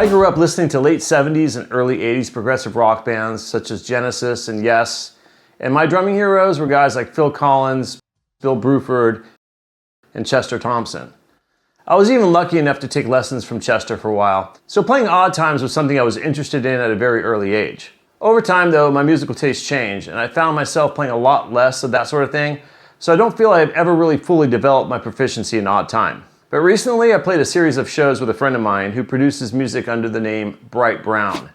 I grew up listening to late 70s and early 80s progressive rock bands such as Genesis and Yes, and my drumming heroes were guys like Phil Collins, Bill Bruford, and Chester Thompson. I was even lucky enough to take lessons from Chester for a while, so playing odd times was something I was interested in at a very early age. Over time though, my musical tastes changed, and I found myself playing a lot less of that sort of thing, so I don't feel I've ever really fully developed my proficiency in odd time. But recently I played a series of shows with a friend of mine who produces music under the name Bright Brown.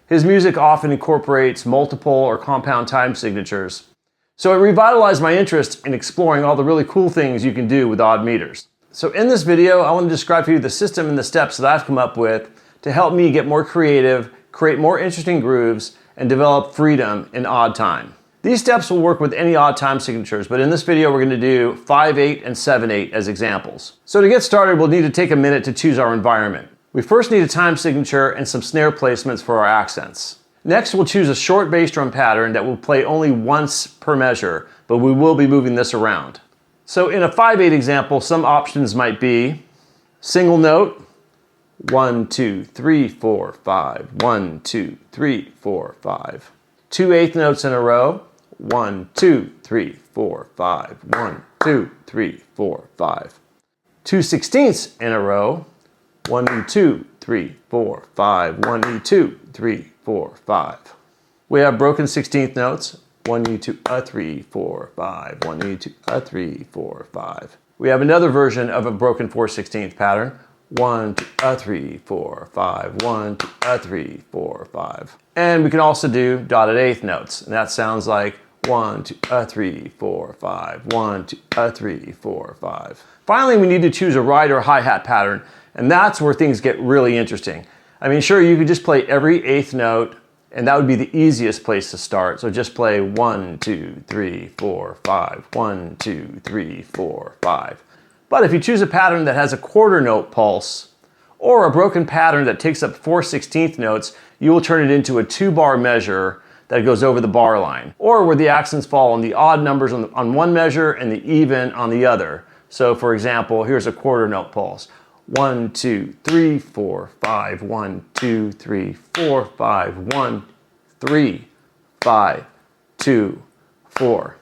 His music often incorporates multiple or compound time signatures, so it revitalized my interest in exploring all the really cool things you can do with odd meters. So in this video, I want to describe for you the system and the steps that I've come up with to help me get more creative, create more interesting grooves, and develop freedom in odd time. These steps will work with any odd time signatures, but in this video we're going to do 5/8 and 7/8 as examples. So to get started, we'll need to take a minute to choose our environment. We first need a time signature and some snare placements for our accents. Next, we'll choose a short bass drum pattern that will play only once per measure, but we will be moving this around. So in a 5/8 example, some options might be single note, 1, 2, 3, 4, 5, 1, 2, 3, 4, 5. 2 eighth notes in a row, 1, 2, 3, 4, 5, 1, 2, 3, 4, 5. 2 sixteenths in a row, 1, 2, 3, 4, 5, 1, 2, 3, 4, 5. We have broken 16th notes, 1, 2, 3, 4, 5, 1, 2, 3, 4, 5. We have another version of a broken 4/16 pattern, 1, 2, 3, 4, 5, 1, 2, 3, 4, 5. And we can also do dotted eighth notes, and that sounds like 1, 2, 3, 4, 5, 1, 2, 3, 4, 5. Finally, we need to choose a ride or hi-hat pattern, and that's where things get really interesting. I mean, sure, you could just play every eighth note, and that would be the easiest place to start. So just play 1, 2, 3, 4, 5, 1, 2, 3, 4, 5. But if you choose a pattern that has a quarter note pulse, or a broken pattern that takes up 4/16 notes, you will turn it into a 2-bar measure that goes over the bar line, or where the accents fall on the odd numbers on one measure and the even on the other. So for example, here's a quarter note pulse. 1, 2, 3, 4, 5, 1, 2, 3, 4, 5, 1, 3, 5, 2, 4.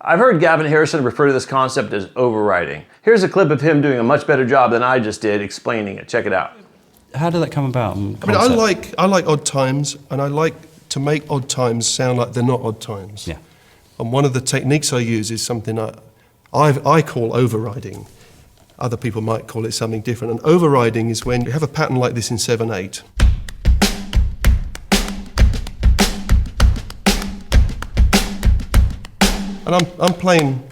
I've heard Gavin Harrison refer to this concept as overriding. Here's a clip of him doing a much better job than I just did explaining it. Check it out. How did that come about? I mean, I like odd times, and I like to make odd times sound like they're not odd times. Yeah. And one of the techniques I use is something I call overriding. Other people might call it something different. And overriding is when you have a pattern like this in 7/8. And I'm playing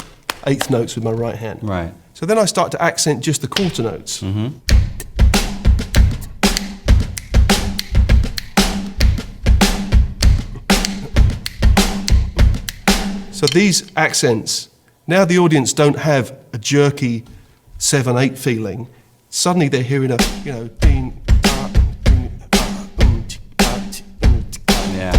eighth notes with my right hand. Right. So then I start to accent just the quarter notes. Mm-hmm. So these accents, now the audience don't have a jerky 7/8 feeling. Suddenly they're hearing a, ding, Yeah.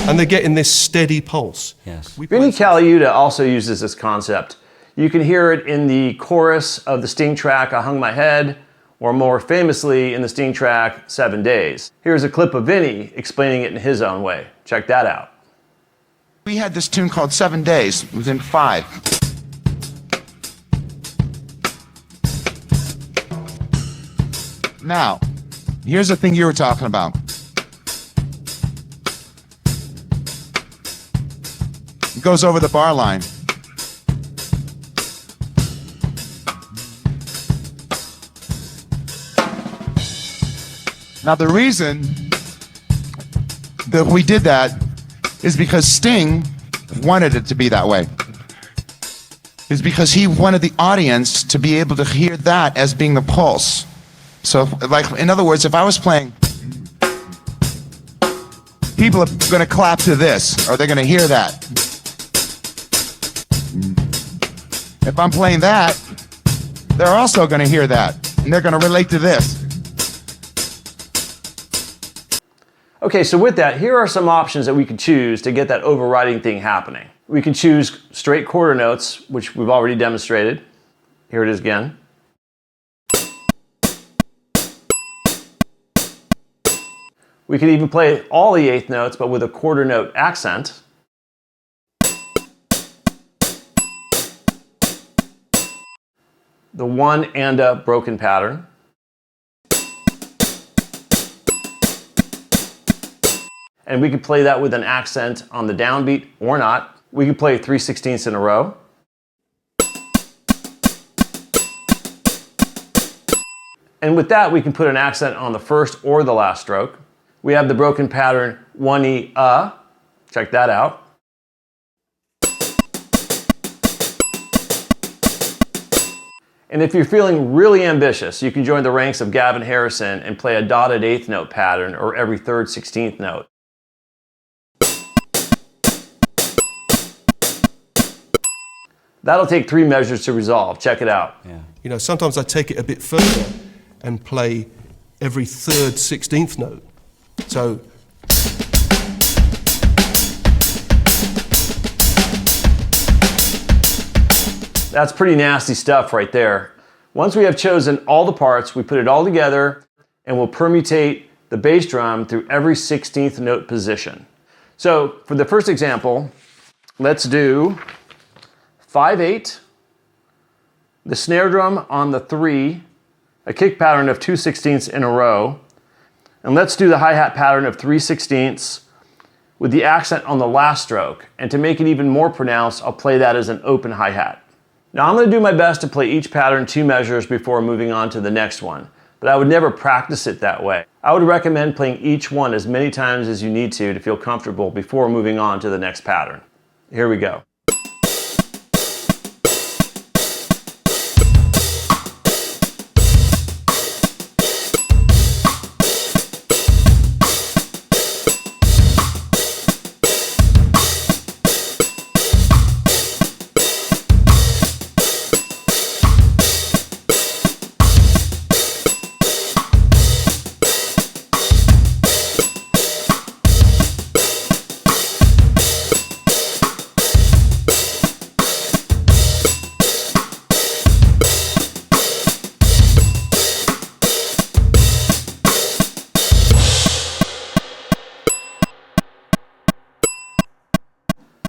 and they're getting this steady pulse. Yes. Vinnie Colaiuta also uses this concept. You can hear it in the chorus of the Sting track I Hung My Head, or more famously in the Sting track 7 Days. Here's a clip of Vinnie explaining it in his own way. Check that out. We had this tune called 7 Days. It was in 5. Now, here's the thing you were talking about. It goes over the bar line. Now, the reason that we did that is because Sting wanted it to be that way. It's because he wanted the audience to be able to hear that as being the pulse. So, like, in other words, if I was playing, people are going to clap to this, or they're going to hear that. If I'm playing that, they're also going to hear that, and they're going to relate to this. Okay, so with that, here are some options that we could choose to get that overriding thing happening. We can choose straight quarter notes, which we've already demonstrated. Here it is again. We could even play all the eighth notes, but with a quarter note accent. The one and a broken pattern. And we could play that with an accent on the downbeat or not. We could play 3/16 in a row. And with that, we can put an accent on the first or the last stroke. We have the broken pattern 1E, check that out. And if you're feeling really ambitious, you can join the ranks of Gavin Harrison and play a dotted eighth note pattern or every third 16th note. That'll take 3 measures to resolve. Check it out. Yeah. You know, sometimes I take it a bit further and play every third 16th note. So that's pretty nasty stuff right there. Once we have chosen all the parts, we put it all together and we'll permutate the bass drum through every 16th note position. So for the first example, let's do 5/8, the snare drum on the 3, a kick pattern of 2/16 in a row, and let's do the hi-hat pattern of 3/16 with the accent on the last stroke. And to make it even more pronounced, I'll play that as an open hi-hat. Now I'm going to do my best to play each pattern 2 measures before moving on to the next one, but I would never practice it that way. I would recommend playing each one as many times as you need to feel comfortable before moving on to the next pattern. Here we go.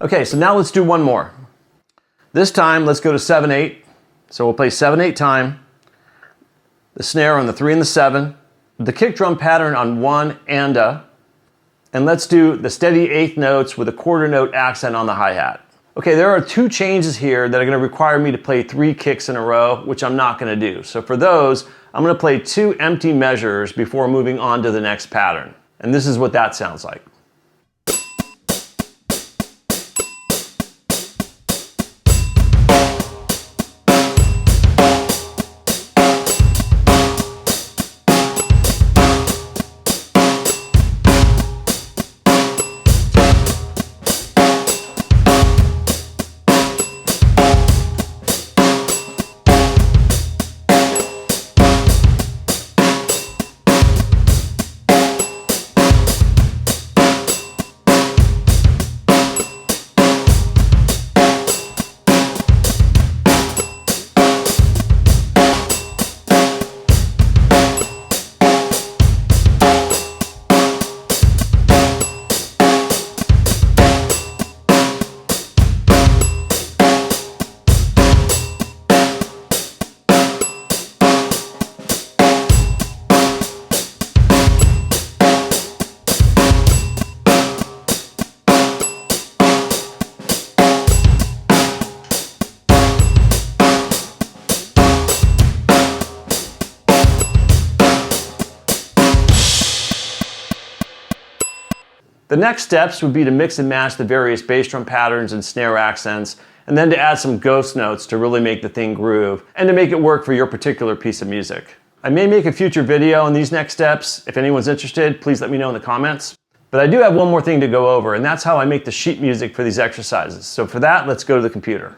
Okay, so now let's do one more. This time, let's go to 7/8. So we'll play 7/8 time, the snare on the 3 and the 7, the kick drum pattern on 1 and a, and let's do the steady eighth notes with a quarter note accent on the hi-hat. Okay, there are 2 changes here that are going to require me to play 3 kicks in a row, which I'm not going to do. So for those, I'm going to play 2 empty measures before moving on to the next pattern. And this is what that sounds like. The next steps would be to mix and match the various bass drum patterns and snare accents, and then to add some ghost notes to really make the thing groove, and to make it work for your particular piece of music. I may make a future video on these next steps. If anyone's interested, please let me know in the comments. But I do have one more thing to go over, and that's how I make the sheet music for these exercises. So for that, let's go to the computer.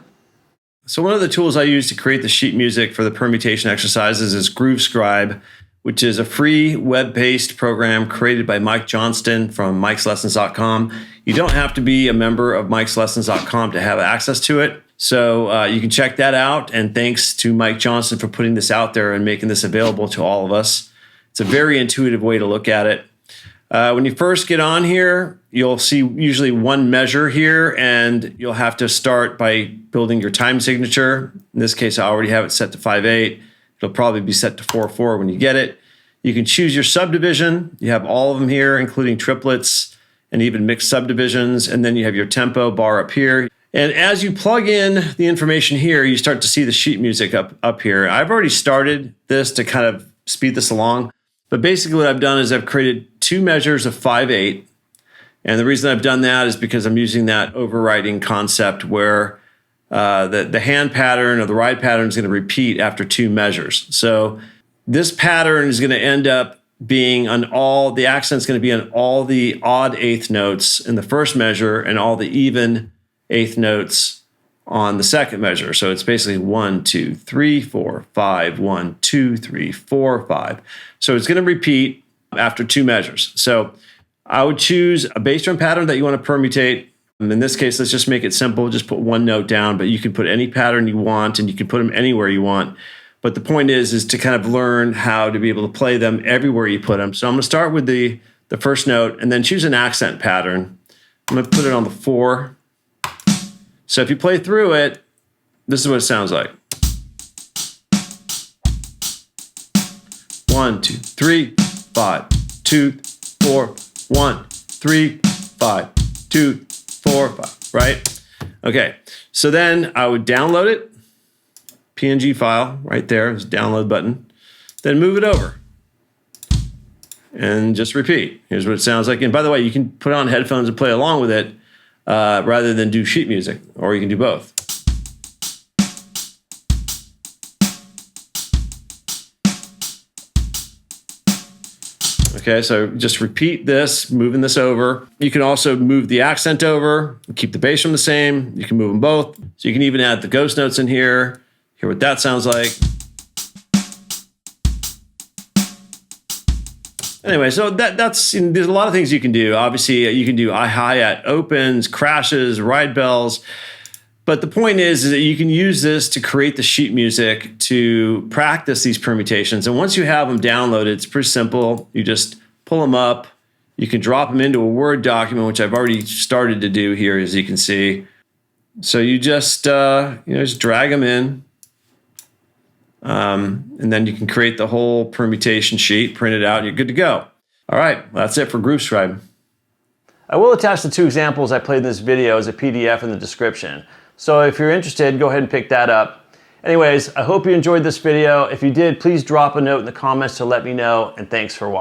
So one of the tools I use to create the sheet music for the permutation exercises is Groove Scribe, which is a free web-based program created by Mike Johnston from Mike'sLessons.com. You don't have to be a member of Mike'sLessons.com to have access to it. So you can check that out. And thanks to Mike Johnston for putting this out there and making this available to all of us. It's a very intuitive way to look at it. When you first get on here, you'll see usually one measure here, and you'll have to start by building your time signature. In this case, I already have it set to 5/8. It'll probably be set to 4/4 when you get it. You can choose your subdivision. You have all of them here, including triplets and even mixed subdivisions. And then you have your tempo bar up here. And as you plug in the information here, you start to see the sheet music up here. I've already started this to kind of speed this along. But basically what I've done is I've created 2 measures of 5/8. And the reason I've done that is because I'm using that overriding concept where the hand pattern or the ride pattern is going to repeat after 2 measures. So this pattern is going to end up being on the accent's going to be on all the odd eighth notes in the first measure and all the even eighth notes on the second measure. So it's basically 1, 2, 3, 4, 5, 1, 2, 3, 4, 5. So it's going to repeat after 2 measures. So I would choose a bass drum pattern that you want to permutate. In this case, let's just make it simple. Just put 1 note down, but you can put any pattern you want and you can put them anywhere you want. But the point is to kind of learn how to be able to play them everywhere you put them. So I'm going to start with the first note and then choose an accent pattern. I'm going to put it on the 4. So if you play through it, this is what it sounds like. 1, 2, 3, 5, 2, 4, 1, 3, 5, 2, 4, 5, right? Okay, so then I would download it, PNG file right there, there's a download button, then move it over and just repeat. Here's what it sounds like. And by the way, you can put on headphones and play along with it rather than do sheet music, or you can do both. Okay, so just repeat this, moving this over. You can also move the accent over, keep the bass drum the same. You can move them both. So you can even add the ghost notes in here. Hear what that sounds like. Anyway, so that's there's a lot of things you can do. Obviously, you can do hi-hat opens, crashes, ride bells. But the point is that you can use this to create the sheet music to practice these permutations. And once you have them downloaded, it's pretty simple. You just pull them up. You can drop them into a Word document, which I've already started to do here, as you can see. So you just just drag them in. And then you can create the whole permutation sheet, print it out, and you're good to go. All right, well, that's it for Groove Scribe. I will attach the 2 examples I played in this video as a PDF in the description. So if you're interested, go ahead and pick that up. Anyways, I hope you enjoyed this video. If you did, please drop a note in the comments to let me know, and thanks for watching.